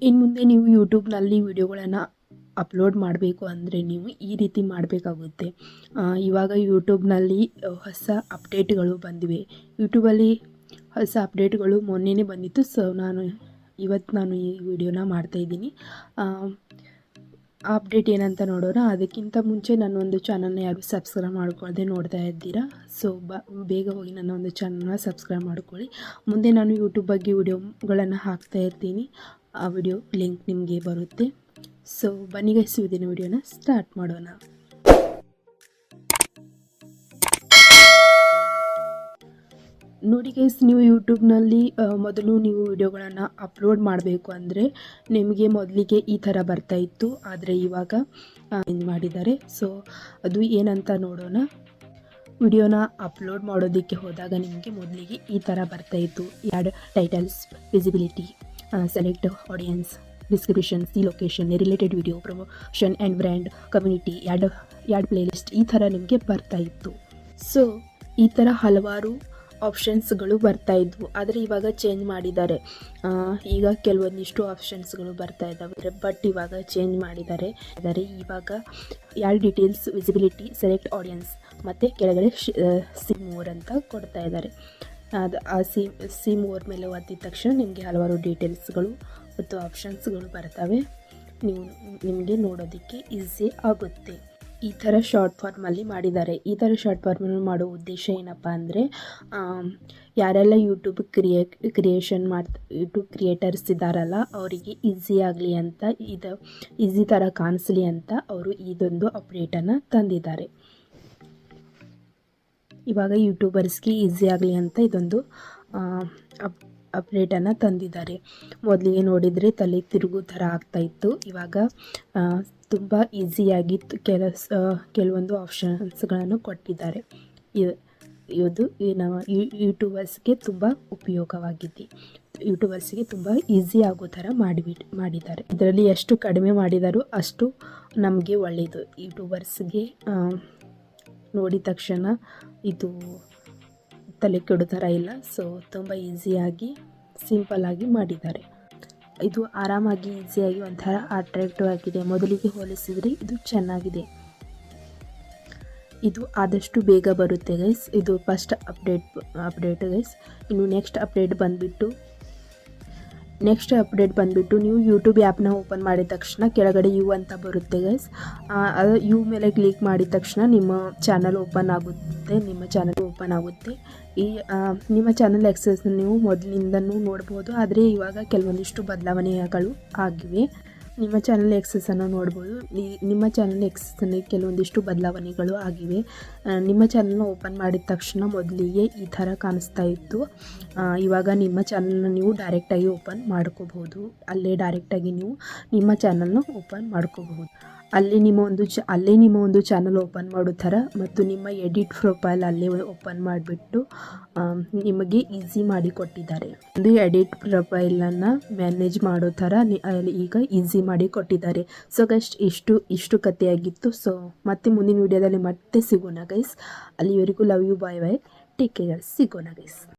ಇನ್ನು ಮುಂದೆ ನೀವು ಯೂಟ್ಯೂಬ್ನಲ್ಲಿ ವಿಡಿಯೋಗಳನ್ನು ಅಪ್ಲೋಡ್ ಮಾಡಬೇಕು ಅಂದರೆ ನೀವು ಈ ರೀತಿ ಮಾಡಬೇಕಾಗುತ್ತೆ. ಇವಾಗ ಯೂಟ್ಯೂಬ್ನಲ್ಲಿ ಹೊಸ ಅಪ್ಡೇಟ್ಗಳು ಬಂದಿವೆ. ಯೂಟ್ಯೂಬಲ್ಲಿ ಹೊಸ ಅಪ್ಡೇಟ್ಗಳು ಮೊನ್ನೆನೇ ಬಂದಿತ್ತು. ಸೊ ಇವತ್ತು ನಾನು ಈ ವಿಡಿಯೋನ ಮಾಡ್ತಾಯಿದ್ದೀನಿ. ಆ ಅಪ್ಡೇಟ್ ಏನಂತ ನೋಡೋಣ. ಅದಕ್ಕಿಂತ ಮುಂಚೆ ನನ್ನ ಒಂದು ಚಾನಲ್ನ ಯಾರು ಸಬ್ಸ್ಕ್ರೈಬ್ ಮಾಡ್ಕೊಳ್ಳದೆ ನೋಡ್ತಾ ಇದ್ದೀರಾ, ಸೊ ಬೇಗ ಹೋಗಿ ನನ್ನ ಒಂದು ಚಾನಲ್ನ ಸಬ್ಸ್ಕ್ರೈಬ್ ಮಾಡ್ಕೊಳ್ಳಿ. ಮುಂದೆ ನಾನು ಯೂಟ್ಯೂಬ್ ಬಗ್ಗೆ ವಿಡಿಯೋಗಳನ್ನು ಹಾಕ್ತಾ ಇರ್ತೀನಿ. ಆ ವಿಡಿಯೋ ಲಿಂಕ್ ನಿಮಗೆ ಬರುತ್ತೆ. ಸೊ ಬನ್ನಿ ಗೈಸ್, ಇವತ್ತಿನ ವಿಡಿಯೋನ ಸ್ಟಾರ್ಟ್ ಮಾಡೋಣ. ನೋಡಿ ಗೈಸ್, ನೀವು ಯೂಟ್ಯೂಬ್ನಲ್ಲಿ ಮೊದಲು ನೀವು ವಿಡಿಯೋಗಳನ್ನು ಅಪ್ಲೋಡ್ ಮಾಡಬೇಕು ಅಂದರೆ ನಿಮಗೆ ಮೊದಲಿಗೆ ಈ ಥರ ಬರ್ತಾ ಇತ್ತು. ಆದರೆ ಇವಾಗ ಚೇಂಜ್ ಮಾಡಿದ್ದಾರೆ. ಸೊ ಅದು ಏನಂತ ನೋಡೋಣ. ವಿಡಿಯೋನ ಅಪ್ಲೋಡ್ ಮಾಡೋದಕ್ಕೆ ಹೋದಾಗ ನಿಮಗೆ ಮೊದಲಿಗೆ ಈ ಥರ ಬರ್ತಾ ಇತ್ತು. Add titles, visibility, select audience, description, C location, related video, promotion and brand, community, add playlist ಈ ಥರ ನಿಮಗೆ ಬರ್ತಾ ಇತ್ತು. ಸೊ ಈ ಥರ ಹಲವಾರು ಆಪ್ಷನ್ಸ್ಗಳು ಬರ್ತಾ ಇದ್ವು. ಆದರೆ ಇವಾಗ ಚೇಂಜ್ ಮಾಡಿದ್ದಾರೆ. ಈಗ ಕೆಲವೊಂದಿಷ್ಟು ಆಪ್ಷನ್ಸ್ಗಳು ಬರ್ತಾ ಇದ್ದಾವೆ, ಬಟ್ ಇವಾಗ ಚೇಂಜ್ ಮಾಡಿದ್ದಾರೆ. ಇವಾಗ add details, visibility, select audience ಮತ್ತು ಕೆಳಗಡೆ ಸಿ ಮೋರ್ ಅಂತ ಕೊಡ್ತಾ ಇದ್ದಾರೆ. ಅದು ಆ ಸಿ ಮೋರ್ ಮೇಲೆ ಒತ್ತಿದ ತಕ್ಷಣ ನಿಮಗೆ ಹಲವಾರು ಡೀಟೇಲ್ಸ್ಗಳು ಮತ್ತು ಆಪ್ಷನ್ಸ್ಗಳು ಬರ್ತವೆ. ನಿಮಗೆ ನೋಡೋದಕ್ಕೆ ಈಸಿ ಆಗುತ್ತೆ. ಈ ಥರ ಶಾರ್ಟ್ ಫಾರ್ಮಲ್ಲಿ ಮಾಡಿದ್ದಾರೆ. ಈ ಥರ ಶಾರ್ಟ್ ಫಾರ್ಮಲ್ಲಿ ಮಾಡೋ ಉದ್ದೇಶ ಏನಪ್ಪ ಅಂದರೆ, ಯಾರೆಲ್ಲ ಯೂಟ್ಯೂಬ್ ಯೂಟ್ಯೂಬ್ ಕ್ರಿಯೇಟರ್ಸ್ ಇದ್ದಾರಲ್ಲ ಅವರಿಗೆ ಈಸಿ ಆಗಲಿ ಅಂತ, ಇದು ಈಸಿ ಥರ ಕಾಣಿಸ್ಲಿ ಅಂತ ಅವರು ಇದೊಂದು ಅಪ್ಡೇಟನ್ನು ತಂದಿದ್ದಾರೆ. ಇವಾಗ ಯೂಟ್ಯೂಬರ್ಸ್ಗೆ ಈಸಿ ಆಗಲಿ ಅಂತ ಇದೊಂದು ಅಪ್ಡೇಟನ್ನು ತಂದಿದ್ದಾರೆ. ಮೊದಲಿಗೆ ನೋಡಿದರೆ ತಲೆ ತಿರುಗು ಥರ ಆಗ್ತಾಯಿತ್ತು. ಇವಾಗ ತುಂಬ ಈಸಿಯಾಗಿ ಕೆಲವೊಂದು ಆಪ್ಷನ್ಸ್ಗಳನ್ನು ಕೊಟ್ಟಿದ್ದಾರೆ. ಇದು ನಮ್ಮ ಯೂಟ್ಯೂಬರ್ಸ್ಗೆ ತುಂಬ ಉಪಯೋಗವಾಗಿದೆ. ಯೂಟ್ಯೂಬರ್ಸ್ಗೆ ತುಂಬ ಈಸಿ ಆಗೋ ಥರ ಮಾಡಿದ್ದಾರೆ. ಇದರಲ್ಲಿ ಎಷ್ಟು ಕಡಿಮೆ ಮಾಡಿದಾರೋ ಅಷ್ಟು ನಮಗೆ ಒಳ್ಳೆಯದು. ಯೂಟ್ಯೂಬರ್ಸ್ಗೆ ನೋಡಿದ ತಕ್ಷಣ ಇದು ತಲೆ ಕೆಡೋ ಥರ ಇಲ್ಲ. ಸೊ ತುಂಬ ಈಸಿಯಾಗಿ ಸಿಂಪಲ್ಲಾಗಿ ಮಾಡಿದ್ದಾರೆ. ಇದು ಆರಾಮಾಗಿ ಈಸಿಯಾಗಿ ಒಂಥರ ಅಟ್ರಾಕ್ಟಿವ್ ಆಗಿದೆ. ಮೊದಲಿಗೆ ಹೋಲಿಸಿದರೆ ಇದು ಚೆನ್ನಾಗಿದೆ. ಇದು ಆದಷ್ಟು ಬೇಗ ಬರುತ್ತೆ ಗೈಸ್. ಇದು ಫಸ್ಟ್ ಅಪ್ಡೇಟ್ ಗೈಸ್. ಇನ್ನು ನೆಕ್ಸ್ಟ್ ಅಪ್ಡೇಟ್ ಬಂದುಬಿಟ್ಟು ನೀವು ಯೂಟ್ಯೂಬ್ ಆ್ಯಪ್ನ ಓಪನ್ ಮಾಡಿದ ತಕ್ಷಣ ಕೆಳಗಡೆ ಯು ಅಂತ ಬರುತ್ತೆ ಗೈಸ್. ಅದು ಯು ಮೇಲೆ ಕ್ಲಿಕ್ ಮಾಡಿದ ತಕ್ಷಣ ನಿಮ್ಮ ಚಾನಲ್ ಓಪನ್ ಆಗುತ್ತೆ. ನಿಮ್ಮ ಚಾನಲ್ ಆಕ್ಸೆಸ್ ನೀವು ಮೊದಲಿನಿಂದನೂ ನೋಡ್ಬೋದು. ಆದರೆ ಇವಾಗ ಕೆಲವೊಂದಿಷ್ಟು ಬದಲಾವಣೆಗಳು ಆಗಿವೆ. ನಿಮ್ಮ ಚಾನಲ್ ಆಕ್ಸೆಸನ್ನು ನೋಡ್ಬೋದು. ನಿಮ್ಮ ಚಾನಲ್ ಆಕ್ಸೆಸ್ನಲ್ಲಿ ಕೆಲವೊಂದಿಷ್ಟು ಬದಲಾವಣೆಗಳು ಆಗಿವೆ. ನಿಮ್ಮ ಚಾನಲ್ನ ಓಪನ್ ಮಾಡಿದ ತಕ್ಷಣ ಮೊದಲಿಗೆ ಈ ಥರ ಕಾಣಿಸ್ತಾ ಇತ್ತು. ಇವಾಗ ನಿಮ್ಮ ಚಾನಲ್ನ ನೀವು ಡೈರೆಕ್ಟಾಗಿ ಓಪನ್ ಮಾಡ್ಕೋಬಹುದು. ಅಲ್ಲೇ ಡೈರೆಕ್ಟಾಗಿ ನೀವು ನಿಮ್ಮ ಚಾನಲ್ನ ಓಪನ್ ಮಾಡ್ಕೋಬಹುದು. ಅಲ್ಲೇ ನಿಮ್ಮ ಒಂದು ಚಾನಲ್ ಓಪನ್ ಮಾಡೋ ಥರ ಮತ್ತು ನಿಮ್ಮ ಎಡಿಟ್ ಪ್ರೊಫೈಲ್ ಅಲ್ಲೇ ಓಪನ್ ಮಾಡಿಬಿಟ್ಟು ನಿಮಗೆ ಈಸಿ ಮಾಡಿ ಕೊಟ್ಟಿದ್ದಾರೆ. ಒಂದು ಎಡಿಟ್ ಪ್ರೊಫೈಲನ್ನು ಮ್ಯಾನೇಜ್ ಮಾಡೋ ಥರ ಈಗ ಈಸಿ ಮಾಡಿ ಕೊಟ್ಟಿದ್ದಾರೆ. ಸೊ ಗೈಸ್, ಇಷ್ಟು ಕಥೆಯಾಗಿತ್ತು. ಸೊ ಮತ್ತೆ ಮುಂದಿನ ವಿಡಿಯೋದಲ್ಲಿ ಮತ್ತೆ ಸಿಗೋಣ ಗೈಸ್. ಅಲ್ಲಿವರೆಗೂ love you, bye bye, take care, ಸಿಗೋಣ ಗೈಸ್.